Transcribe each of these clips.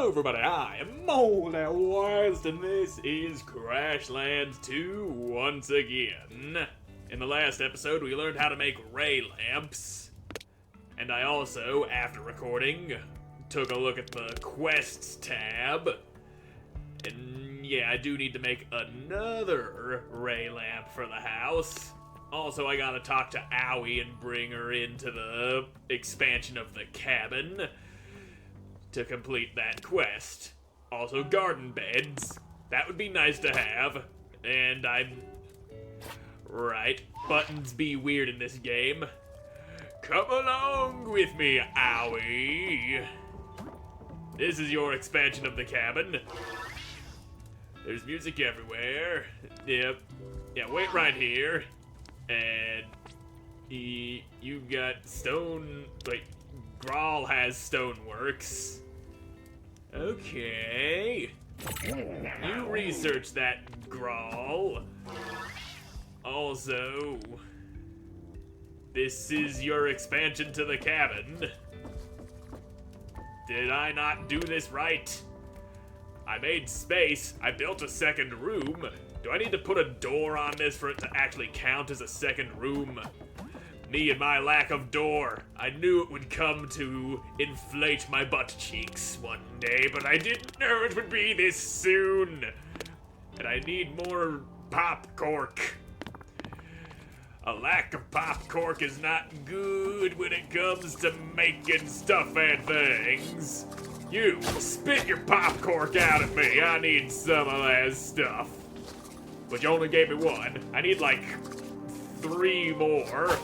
Hello everybody, I am Moldy, and this is Crashlands 2 once again. In the last episode, we learned how to make ray lamps. And I also, after recording, took a look at the quests tab. And yeah, I do need to make another ray lamp for the house. Also, I gotta talk to Owie and bring her into the expansion of the cabin to complete that quest. Also, garden beds. That would be nice to have. And right, buttons be weird in this game. Come along with me, Owie. This is your expansion of the cabin. There's music everywhere. Yep. Yeah, wait right here. And you got stone. Wait, Grawl has stoneworks. Okay. You research that, Grawl. Also, this is your expansion to the cabin. Did I not do this right? I made space. I built a second room. Do I need to put a door on this for it to actually count as a second room? Me and my lack of door. I knew it would come to inflate my butt cheeks one day, but I didn't know it would be this soon. And I need more pop cork. A lack of pop cork is not good when it comes to making stuff and things. You, spit your pop cork out at me. I need some of that stuff. But you only gave me one. I need like 3 more.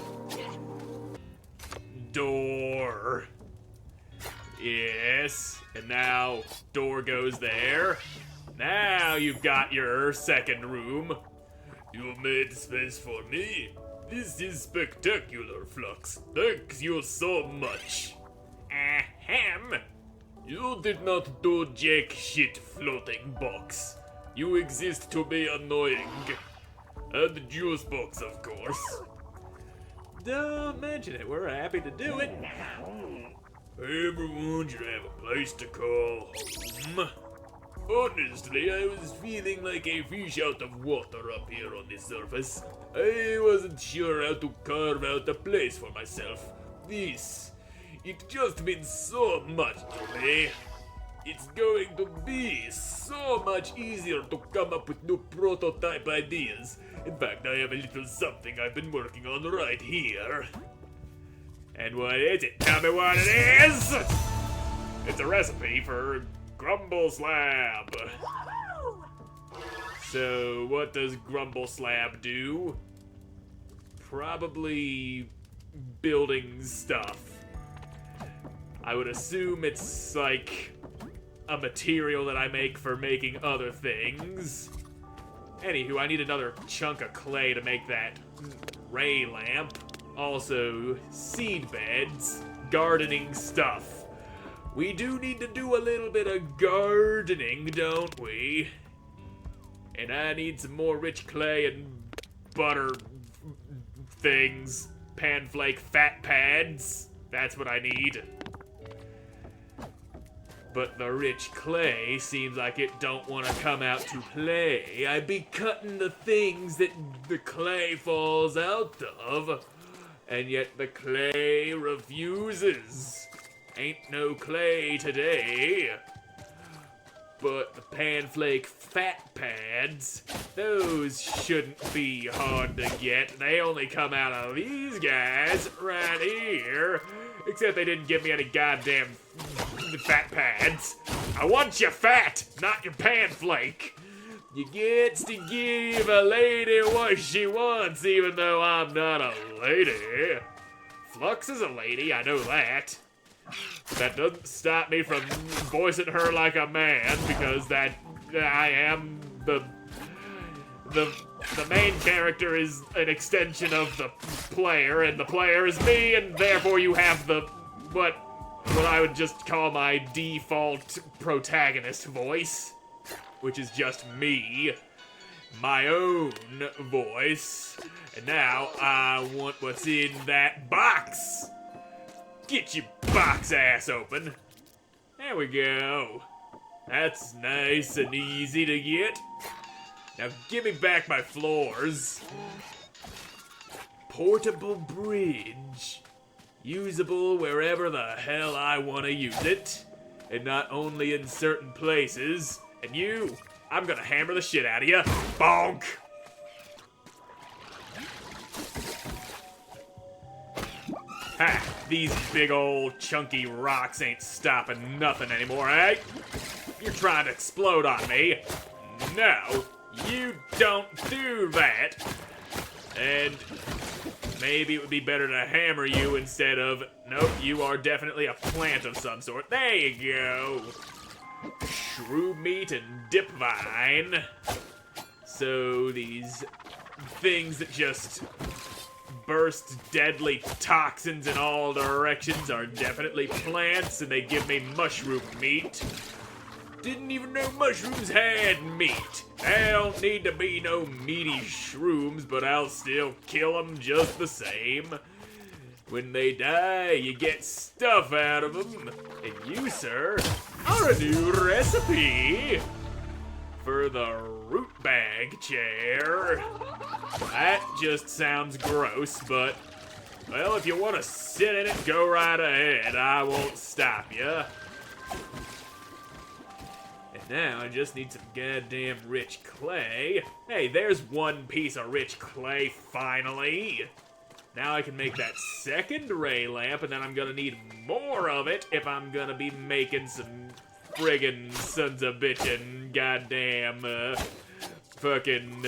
Door. Yes. And now door goes there. Now you've got your second room. You made space for me. This is spectacular, Flux. Thanks you so much. Ahem. You did not do jack shit, floating box. You exist to be annoying. And the juice box, of course. Don't mention it, we're happy to do it. Everyone should have a place to call home. Honestly, I was feeling like a fish out of water up here on the surface. I wasn't sure how to carve out a place for myself. It just means so much to me. It's going to be so much easier to come up with new prototype ideas. In fact, I have a little something I've been working on right here. And what is it? Tell me what it is! It's a recipe for Grumble Slab. So, what does Grumble Slab do? Probably building stuff. I would assume it's like a material that I make for making other things. Anywho, I need another chunk of clay to make that ray lamp. Also, seed beds, gardening stuff. We do need to do a little bit of gardening, don't we? And I need some more rich clay and butter things. Panflake fat pads. That's what I need. But the rich clay seems like it don't want to come out to play. I be cutting the things that the clay falls out of, and yet the clay refuses. Ain't no clay today. But the panflake fat pads, those shouldn't be hard to get. They only come out of these guys right here. Except they didn't give me any goddamn fat pads. I want your fat, not your panflake. You gets to give a lady what she wants, even though I'm not a lady. Flux is a lady, I know that. That doesn't stop me from voicing her like a man, because that I am the main character is an extension of the player, and the player is me, and therefore you have the what I would just call my default protagonist voice, which is just me, my own voice. And now I want what's in that box. Get your box ass open. There we go. That's nice and easy to get. Now give me back my floors. Portable bridge. Usable wherever the hell I want to use it. And not only in certain places. And you, I'm gonna hammer the shit out of you. Bonk! Ha! These big old chunky rocks ain't stopping nothing anymore, eh? You're trying to explode on me. No, you don't do that. And maybe it would be better to hammer you instead of... Nope, you are definitely a plant of some sort. There you go. Shrew meat and dip vine. So these things that just burst deadly toxins in all directions are definitely plants, and they give me mushroom meat. Didn't even know mushrooms had meat. I don't need to be no meaty shrooms, but I'll still kill them just the same. When they die, you get stuff out of them. And you, sir, are a new recipe for the root bag chair. That just sounds gross, but, well, if you want to sit in it, go right ahead. I won't stop you. And now I just need some goddamn rich clay. Hey, there's one piece of rich clay, finally. Now I can make that second ray lamp, and then I'm gonna need more of it if I'm gonna be making some friggin' sons of bitchin' goddamn, fucking,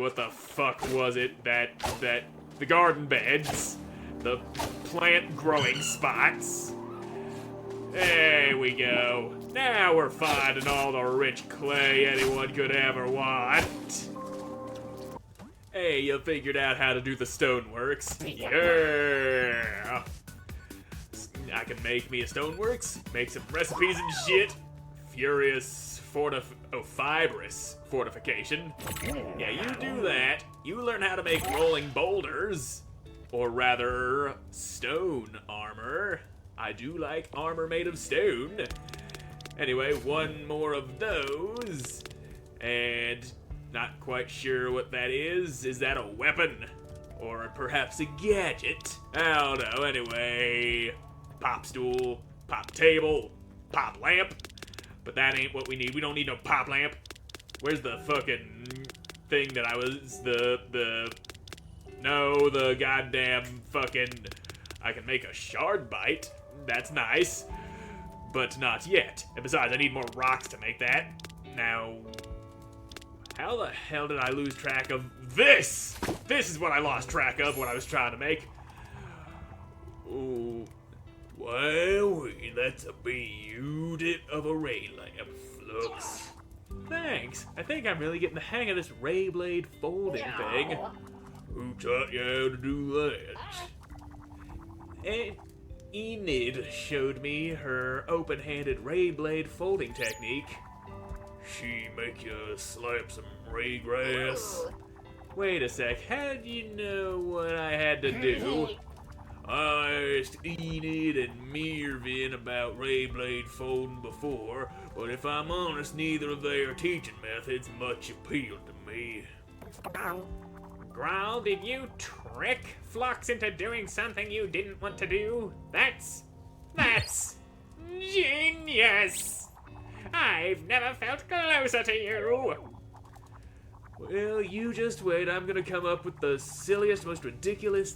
what the fuck was it? The garden beds. The plant growing spots. There we go. Now we're finding all the rich clay anyone could ever want. Hey, you figured out how to do the stoneworks. Yeah! I can make me a stoneworks, make some recipes and shit. Fibrous fortification. Yeah, you do that. You learn how to make rolling boulders. Or rather, stone armor. I do like armor made of stone. Anyway, one more of those. And not quite sure what that is. Is that a weapon? Or perhaps a gadget? I don't know. Anyway, pop stool, pop table, pop lamp. But that ain't what we need. We don't need no pop lamp. Where's the fucking thing that I was... No, the goddamn fucking... I can make a shard bite. That's nice. But not yet. And besides, I need more rocks to make that. Now... How the hell did I lose track of this? This is what I lost track of, what I was trying to make. Oh, wow, that's a beauty of a ray lamp, Flux. Thanks. I think I'm really getting the hang of this ray blade folding thing. Who taught you how to do that? Enid showed me her open-handed ray blade folding technique. She make you slap some ray grass. Wait a sec, how did you know what I had to do? I asked Enid and Mirvin about ray blade folding before, but if I'm honest, neither of their teaching methods much appealed to me. Growl, did you trick Flux into doing something you didn't want to do? That's genius! I've never felt closer to you! Well, you just wait. I'm gonna come up with the silliest, most ridiculous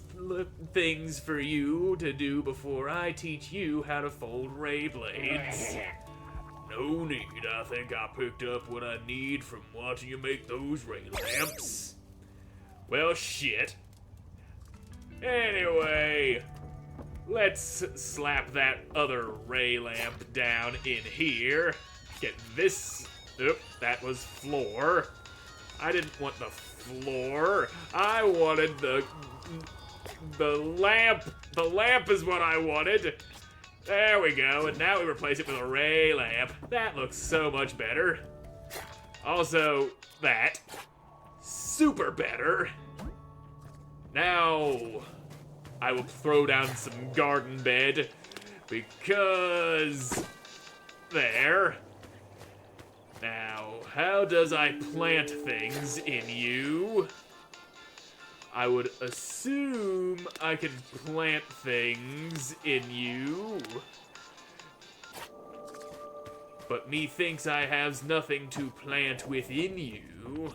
things for you to do before I teach you how to fold ray blades. No need. I think I picked up what I need from watching you make those ray lamps. Well, shit. Anyway, let's slap that other ray lamp down in here. Get this. Oop, that was floor. I didn't want the floor. I wanted the lamp. The lamp is what I wanted. There we go. And now we replace it with a ray lamp. That looks so much better. Also, that. Super better. Now, I will throw down some garden bed because there. Now, how does I plant things in you? I would assume I can plant things in you. But methinks I has nothing to plant within you.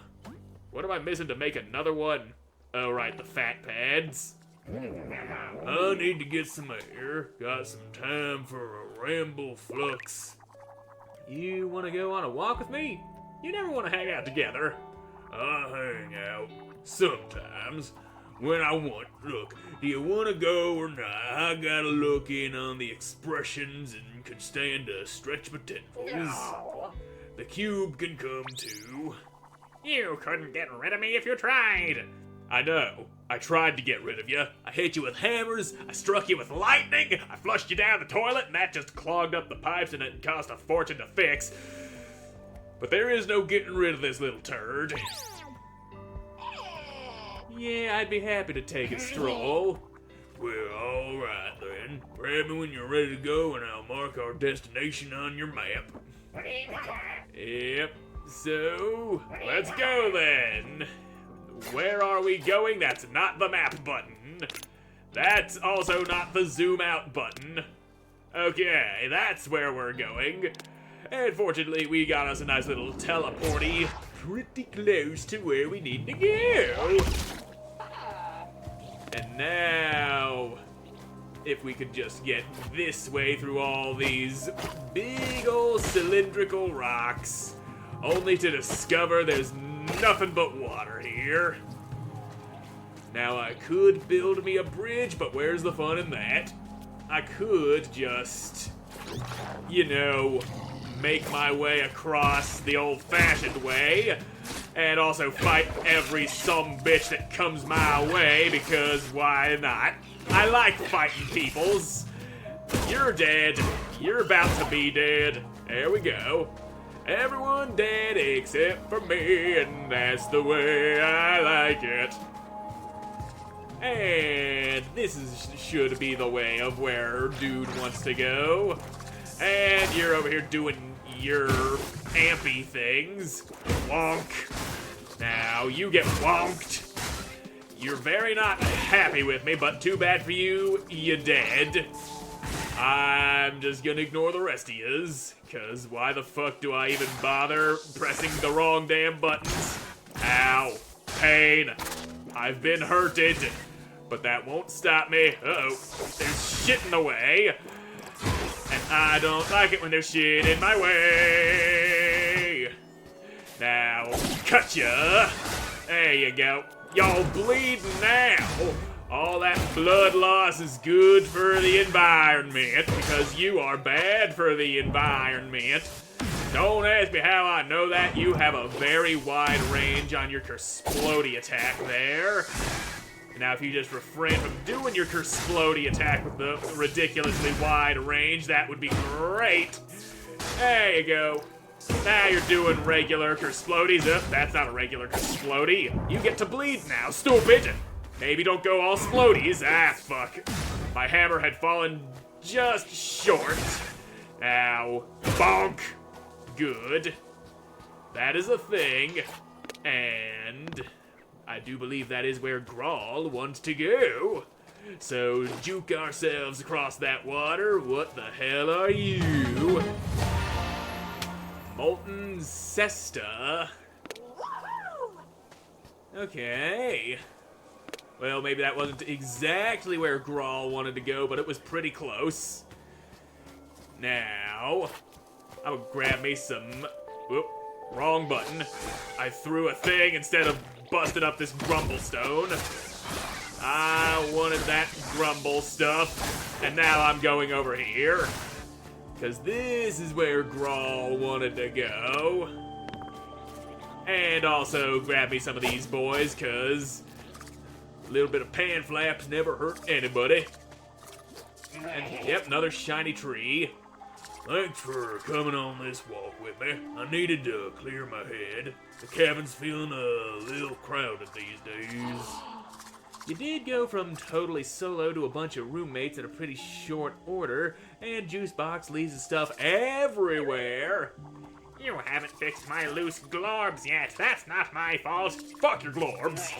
What am I missing to make another one? Oh, right, the fat pads. I need to get some air. Got some time for a ramble flux. You want to go on a walk with me? You never want to hang out together. I hang out sometimes when I want. Look, do you want to go or not? I gotta look in on the expressions and can stand to stretch my tentacles. The cube can come too. You couldn't get rid of me if you tried. I know. I tried to get rid of you. I hit you with hammers, I struck you with lightning, I flushed you down the toilet, and that just clogged up the pipes and it cost a fortune to fix. But there is no getting rid of this little turd. Yeah, I'd be happy to take a stroll. Well, alright then. Grab me when you're ready to go and I'll mark our destination on your map. Yep, so let's go then. Where are we going? That's not the map button. That's also not the zoom out button. Okay, that's where we're going. And fortunately, we got us a nice little teleporty pretty close to where we need to go. And now, if we could just get this way through all these big old cylindrical rocks, only to discover there's nothing but water here. Now I could build me a bridge, but where's the fun in that? I could just, you know, make my way across the old-fashioned way, and also fight every sumbitch that comes my way, because why not? I like fighting peoples. You're dead. You're about to be dead. There we go. Everyone dead except for me, and that's the way I like it. And this should be the way of where dude wants to go. And you're over here doing your ampy things. Wonk. Now you get wonked. You're very not happy with me, but too bad for you, you're dead. I'm just gonna ignore the rest of yous, cause why the fuck do I even bother pressing the wrong damn buttons? Ow. Pain. I've been hurted, but that won't stop me. Uh-oh. There's shit in the way, and I don't like it when there's shit in my way. Now, cut ya. There you go. Y'all bleed now. All that blood loss is good for the environment because you are bad for the environment. Don't ask me how I know that. You have a very wide range on your Kersplody attack there. Now, if you just refrain from doing your Kersplody attack with the ridiculously wide range, that would be great. There you go. Now you're doing regular Kersplodies. That's not a regular Kersplody. You get to bleed now, stupid. Maybe don't go all splodies. Ah, fuck. My hammer had fallen just short. Now, bonk. Good. That is a thing. And I do believe that is where Grawl wants to go. So, juke ourselves across that water. What the hell are you? Molten Cesta. Okay. Well, maybe that wasn't exactly where Grawl wanted to go, but it was pretty close. Now, I would grab me some... Whoop, wrong button. I threw a thing instead of busting up this grumble stone. I wanted that grumble stuff, and now I'm going over here. Because this is where Grawl wanted to go. And also grab me some of these boys, because a little bit of pan flaps never hurt anybody. And, yep, another shiny tree. Thanks for coming on this walk with me. I needed to clear my head. The cabin's feeling a little crowded these days. You did go from totally solo to a bunch of roommates in a pretty short order, and Juicebox leaves his stuff everywhere. You haven't fixed my loose glorbs yet. That's not my fault. Fuck your glorbs.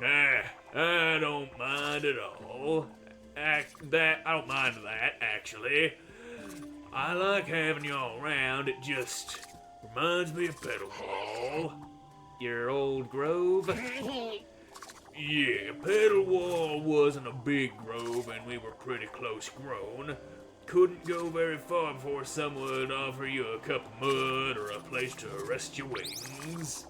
Nah, I don't mind at all. I don't mind that, actually. I like having y'all around. It just reminds me of Petalwall. Your old grove? Yeah, Petalwall wasn't a big grove and we were pretty close grown. Couldn't go very far before someone would offer you a cup of mud or a place to rest your wings.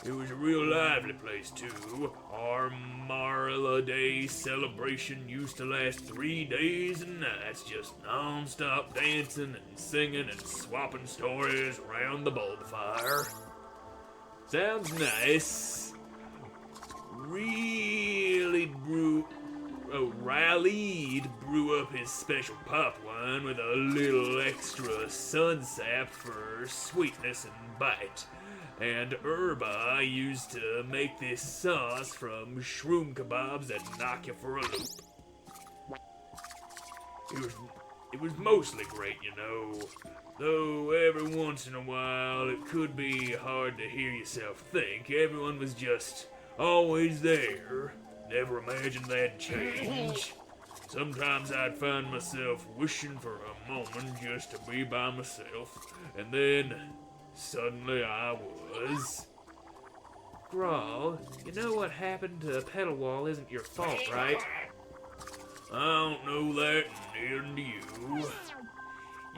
It was a real lively place, too. Our Marla Day celebration used to last 3 days and nights, just non-stop dancing and singing and swapping stories around the bonfire. Sounds nice. Riley brew up his special pop wine with a little extra sunsap for sweetness and bite. And Erba used to make this sauce from shroom kebabs that knock you for a loop. It was mostly great, you know. Though every once in a while it could be hard to hear yourself think. Everyone was just always there. Never imagined that'd change. Sometimes I'd find myself wishing for a moment just to be by myself. And then suddenly I was. Grawl, you know what happened to Petalwall isn't your fault, right? I don't know that, neither do you.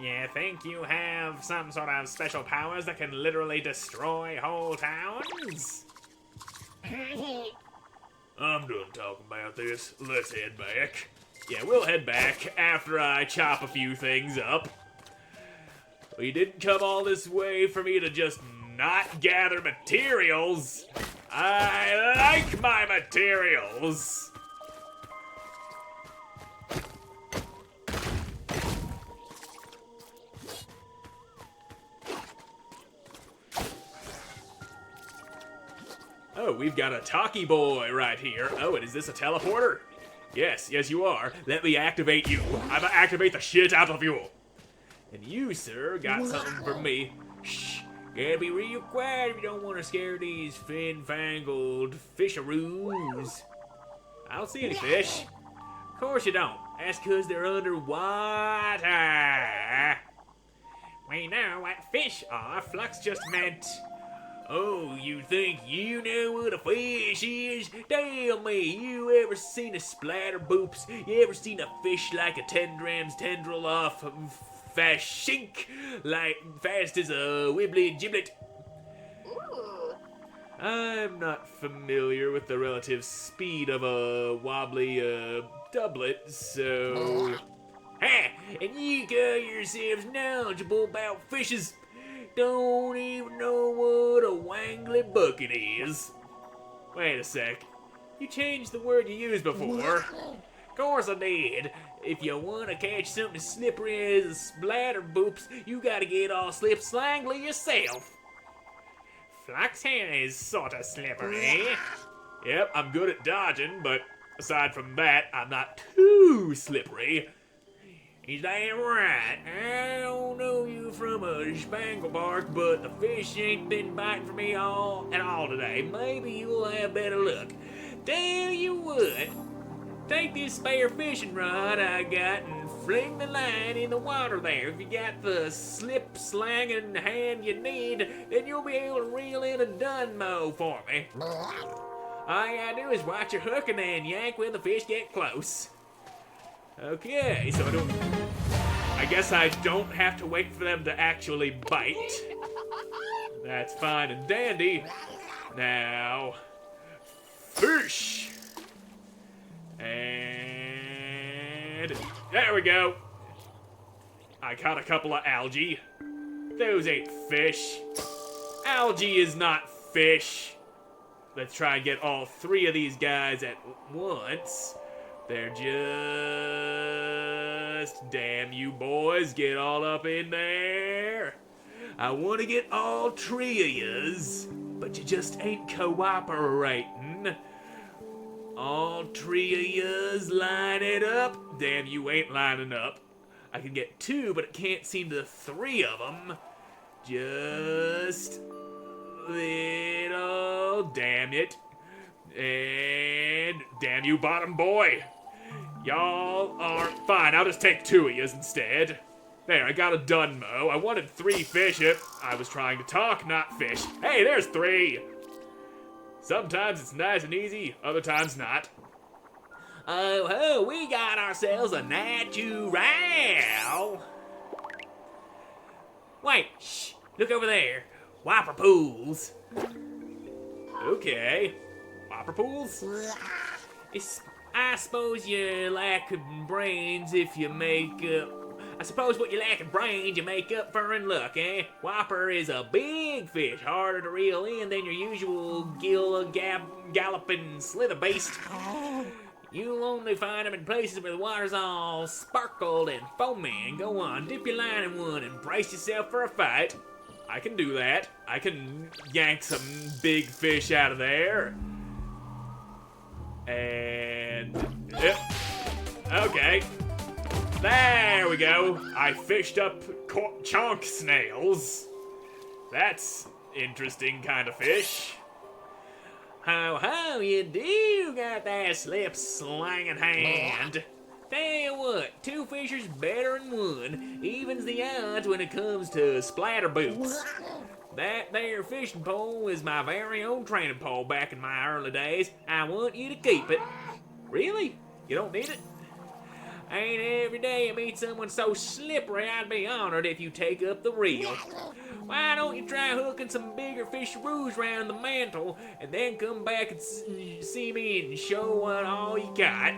You think you have some sort of special powers that can literally destroy whole towns? I'm done talking about this. Let's head back. Yeah, we'll head back after I chop a few things up. Well, you didn't come all this way for me to just not gather materials. I like my materials. Oh, we've got a talkie boy right here. Oh, and is this a teleporter? Yes, you are. Let me activate you. I'm gonna activate the shit out of you. And you, sir, got something for me. Shh, gotta be real quiet if you don't want to scare these fin-fangled fisharoos. I don't see any fish. Of course you don't. That's because they're underwater. We know what fish are. Flux just meant. Oh, you think you know what a fish is? Tell me, you ever seen a splatter boops? You ever seen a fish like a 10 grams tendril off Fashink? Like fast as a wibbly giblet? Ooh. I'm not familiar with the relative speed of a wobbly doublet, so. Ha! And you call yourselves knowledgeable about fishes. Don't even know what a wangly bucket is. Wait a sec. You changed the word you used before. Of course I did. If you want to catch something as slippery as a splatter boops, you gotta get all slip-slangly yourself. Fluxhand is sort of slippery. Yep, I'm good at dodging, but aside from that, I'm not too slippery. He's damn right. I don't know you from a spanglebark, but the fish ain't been biting for me at all today. Maybe you'll have better luck. Tell you what, take this spare fishing rod I got and fling the line in the water there. If you got the slip-slanging hand you need, then you'll be able to reel in a Dunmo for me. All you gotta do is watch your hook and then yank when the fish get close. Okay, so I guess I don't have to wait for them to actually bite. That's fine and dandy. Now, fish! And there we go. I caught a couple of algae. Those ain't fish. Algae is not fish. Let's try and get all 3 of these guys at once. They're just... Damn you boys, get all up in there. I want to get all 3 of yous, but you just ain't cooperating. All 3 of yous line it up. Damn, you ain't lining up. I can get 2, but it can't seem to 3 of them. Just little, damn it. And damn you, bottom boy. Y'all are fine. I'll just take 2 of yous instead. There, I got a done, Mo. I wanted 3 fish. I was trying to talk, not fish. Hey, there's 3. Sometimes it's nice and easy, other times not. Oh, we got ourselves a natural. Wait, shh, look over there. Whopper pools. Okay, whopper pools? I suppose you lack brains if you make I suppose what you lack in brains you make up for in luck, eh? Whopper is a big fish, harder to reel in than your usual galloping slither beast. You'll only find them in places where the water's all sparkled and foamy. Go on, dip your line in one and brace yourself for a fight. I can do that. I can yank some big fish out of there. And... yep. Okay. There we go. I fished up chonk snails. That's interesting kind of fish. Ho, you do got that slip slanging hand. Tell you what, 2 fishers better than 1. Evens the odds when it comes to splatter boots. That there fishing pole is my very own training pole back in my early days. I want you to keep it. Really? You don't need it? Ain't every day I meet someone so slippery I'd be honored if you take up the reel. Why don't you try hooking some bigger fisheroos around the mantle and then come back and see me and show what all you got?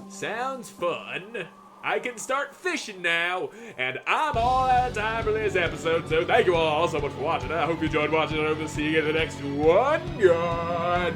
Sounds fun. I can start fishing now, and I'm all out of time for this episode, so thank you all so much for watching. I hope you enjoyed watching it. I hope to see you in the next one. Goodbye.